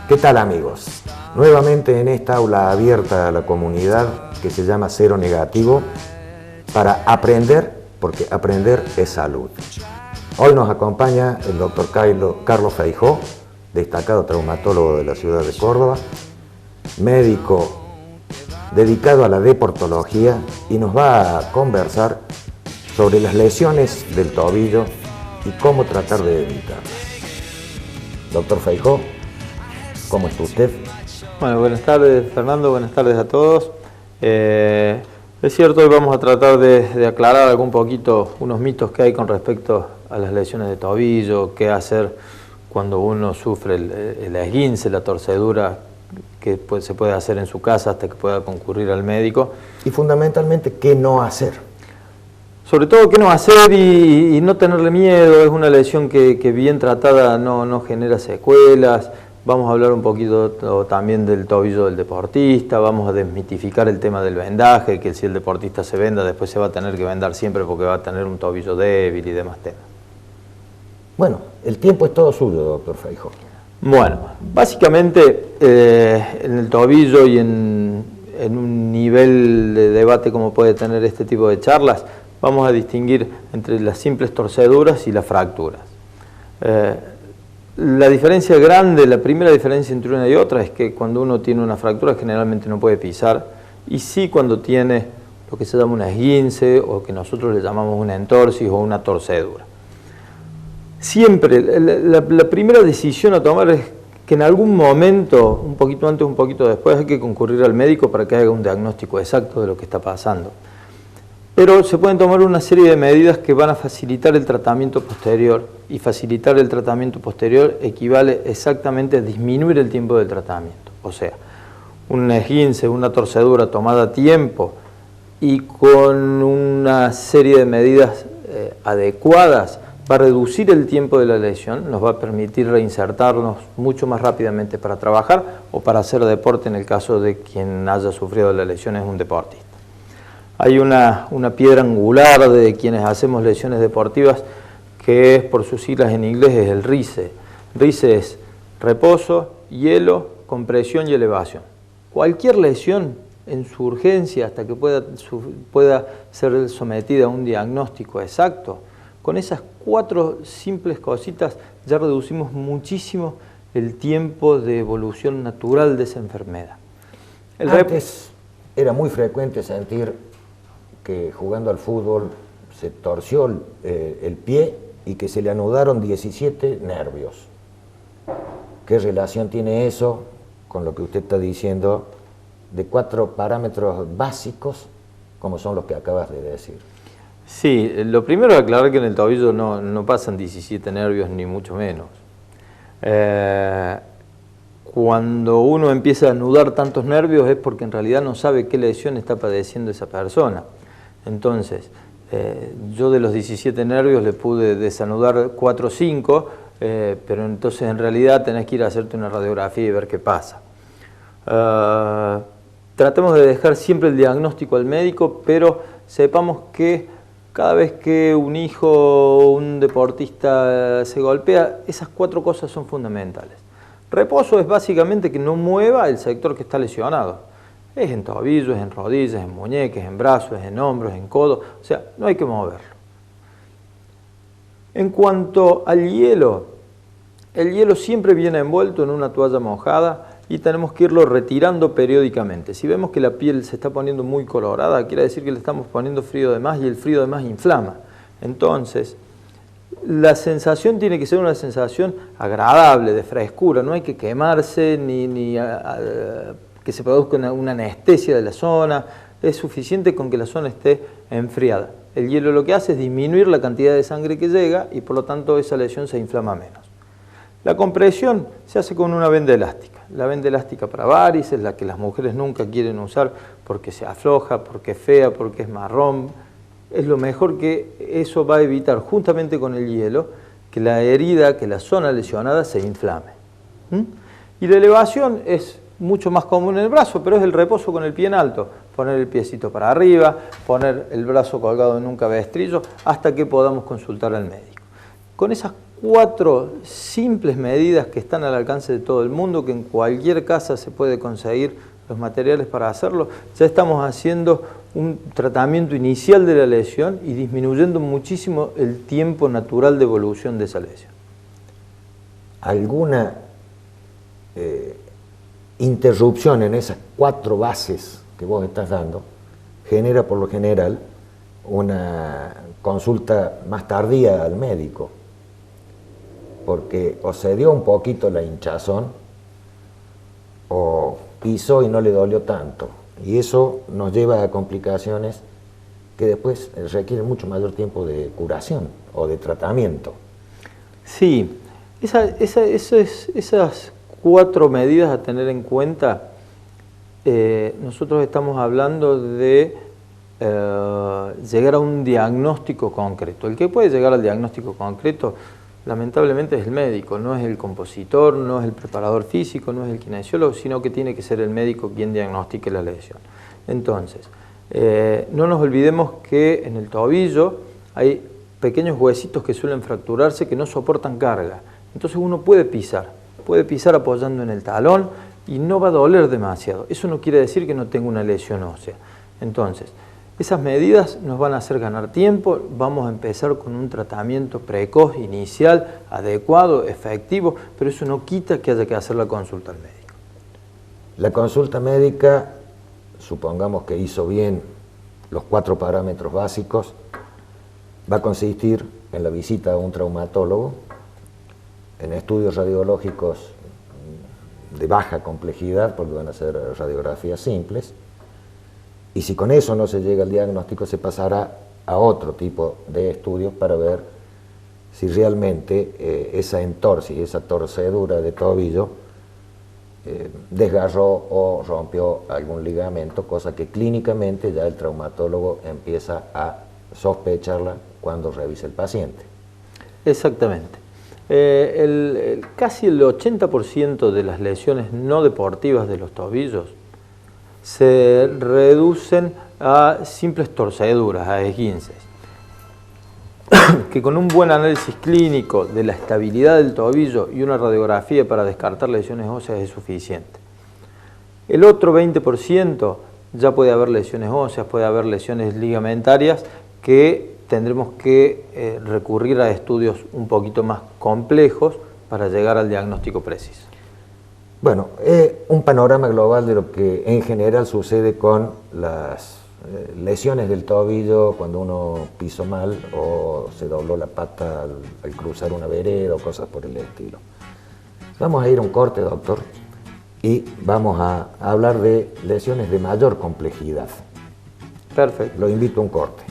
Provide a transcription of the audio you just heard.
¿Qué tal, amigos? Nuevamente en esta aula abierta a la comunidad que se llama Cero Negativo para aprender, porque aprender es salud. Hoy nos acompaña el doctor Carlos Feijó, destacado traumatólogo de la ciudad de Córdoba, médico dedicado a la deportología, y nos va a conversar sobre las lesiones del tobillo y cómo tratar de evitarlas. Doctor Feijó, ¿cómo está usted? Bueno, buenas tardes, Fernando, buenas tardes a todos. Es cierto, hoy vamos a tratar de aclarar algún poquito unos mitos que hay con respecto a las lesiones de tobillo, qué hacer cuando uno sufre el esguince, la torcedura, que se puede hacer en su casa hasta que pueda concurrir al médico. Y fundamentalmente, ¿qué no hacer? Sobre todo, qué no hacer y no tenerle miedo. Es una lesión que bien tratada no genera secuelas. Vamos a hablar un poquito también del tobillo del deportista, vamos a desmitificar el tema del vendaje, que si el deportista se venda, después se va a tener que vendar siempre porque va a tener un tobillo débil y demás temas. Bueno, el tiempo es todo suyo, doctor Feijó. Bueno, básicamente en el tobillo y en un nivel de debate como puede tener este tipo de charlas, vamos a distinguir entre las simples torceduras y las fracturas. La diferencia grande, la primera diferencia entre una y otra es que cuando uno tiene una fractura generalmente no puede pisar, y sí cuando tiene lo que se llama un esguince o que nosotros le llamamos una entorsis o una torcedura. Siempre la primera decisión a tomar es que en algún momento, un poquito antes, un poquito después, hay que concurrir al médico para que haga un diagnóstico exacto de lo que está pasando. Pero se pueden tomar una serie de medidas que van a facilitar el tratamiento posterior, y facilitar el tratamiento posterior equivale exactamente a disminuir el tiempo del tratamiento. O sea, un esguince, una torcedura tomada a tiempo y con una serie de medidas adecuadas va a reducir el tiempo de la lesión, nos va a permitir reinsertarnos mucho más rápidamente para trabajar o para hacer deporte en el caso de quien haya sufrido la lesión es un deportista. Hay una piedra angular de quienes hacemos lesiones deportivas que es, por sus siglas en inglés, es el RICE. RICE es reposo, hielo, compresión y elevación. Cualquier lesión en su urgencia hasta que pueda ser sometida a un diagnóstico exacto, con esas 4 simples cositas ya reducimos muchísimo el tiempo de evolución natural de esa enfermedad. Antes era muy frecuente sentir que jugando al fútbol se torció el pie y que se le anudaron 17 nervios. ¿Qué relación tiene eso con lo que usted está diciendo de 4 parámetros básicos como son los que acabas de decir? Sí, lo primero es aclarar que en el tobillo no pasan 17 nervios ni mucho menos. Cuando uno empieza a anudar tantos nervios es porque en realidad no sabe qué lesión está padeciendo esa persona. Entonces, yo de los 17 nervios le pude desanudar 4 o 5, pero entonces en realidad tenés que ir a hacerte una radiografía y ver qué pasa. Tratemos de dejar siempre el diagnóstico al médico, pero sepamos que cada vez que un hijo o un deportista se golpea, esas 4 cosas son fundamentales. Reposo es básicamente que no mueva el sector que está lesionado. Es en tobillos, es en rodillas, en muñecas, en brazos, en hombros, en codos, o sea, no hay que moverlo. En cuanto al hielo, el hielo siempre viene envuelto en una toalla mojada y tenemos que irlo retirando periódicamente. Si vemos que la piel se está poniendo muy colorada, quiere decir que le estamos poniendo frío de más y el frío de más inflama. Entonces, la sensación tiene que ser una sensación agradable, de frescura, no hay que quemarse ni que se produzca una anestesia de la zona, es suficiente con que la zona esté enfriada. El hielo lo que hace es disminuir la cantidad de sangre que llega y por lo tanto esa lesión se inflama menos. La compresión se hace con una venda elástica. La venda elástica para varices, la que las mujeres nunca quieren usar porque se afloja, porque es fea, porque es marrón. Es lo mejor que eso va a evitar, juntamente con el hielo, que la herida, que la zona lesionada se inflame. Y la elevación es mucho más común en el brazo, pero es el reposo con el pie en alto. Poner el piecito para arriba, poner el brazo colgado en un cabestrillo hasta que podamos consultar al médico. Con esas 4 simples medidas que están al alcance de todo el mundo, que en cualquier casa se puede conseguir los materiales para hacerlo. Ya estamos haciendo un tratamiento inicial de la lesión y disminuyendo muchísimo el tiempo natural de evolución de esa lesión. ¿Alguna interrupción en esas 4 bases que vos estás dando genera por lo general una consulta más tardía al médico? Porque o se dio un poquito la hinchazón o pisó y no le dolió tanto, y eso nos lleva a complicaciones que después requieren mucho mayor tiempo de curación o de tratamiento. Sí, esas 4 medidas a tener en cuenta, nosotros estamos hablando de llegar a un diagnóstico concreto. El que puede llegar al diagnóstico concreto, lamentablemente, es el médico, no es el compositor, no es el preparador físico, no es el kinesiólogo, sino que tiene que ser el médico quien diagnostique la lesión. Entonces, no nos olvidemos que en el tobillo hay pequeños huesitos que suelen fracturarse que no soportan carga. Entonces uno puede pisar apoyando en el talón y no va a doler demasiado. Eso no quiere decir que no tenga una lesión ósea. Entonces, esas medidas nos van a hacer ganar tiempo, vamos a empezar con un tratamiento precoz, inicial, adecuado, efectivo, pero eso no quita que haya que hacer la consulta al médico. La consulta médica, supongamos que hizo bien los 4 parámetros básicos, va a consistir en la visita a un traumatólogo, en estudios radiológicos de baja complejidad, porque van a ser radiografías simples, y si con eso no se llega al diagnóstico, se pasará a otro tipo de estudios para ver si realmente esa entorsis, esa torcedura de tobillo desgarró o rompió algún ligamento, cosa que clínicamente ya el traumatólogo empieza a sospecharla cuando revisa el paciente. Exactamente. Casi el 80% de las lesiones no deportivas de los tobillos se reducen a simples torceduras, a esguinces, que con un buen análisis clínico de la estabilidad del tobillo y una radiografía para descartar lesiones óseas es suficiente. El otro 20% ya puede haber lesiones óseas, puede haber lesiones ligamentarias que tendremos que recurrir a estudios un poquito más complejos para llegar al diagnóstico preciso. Bueno, un panorama global de lo que en general sucede con las lesiones del tobillo cuando uno pisó mal o se dobló la pata al cruzar una vereda o cosas por el estilo. Vamos a ir a un corte, doctor, y vamos a hablar de lesiones de mayor complejidad. Perfecto. Lo invito a un corte.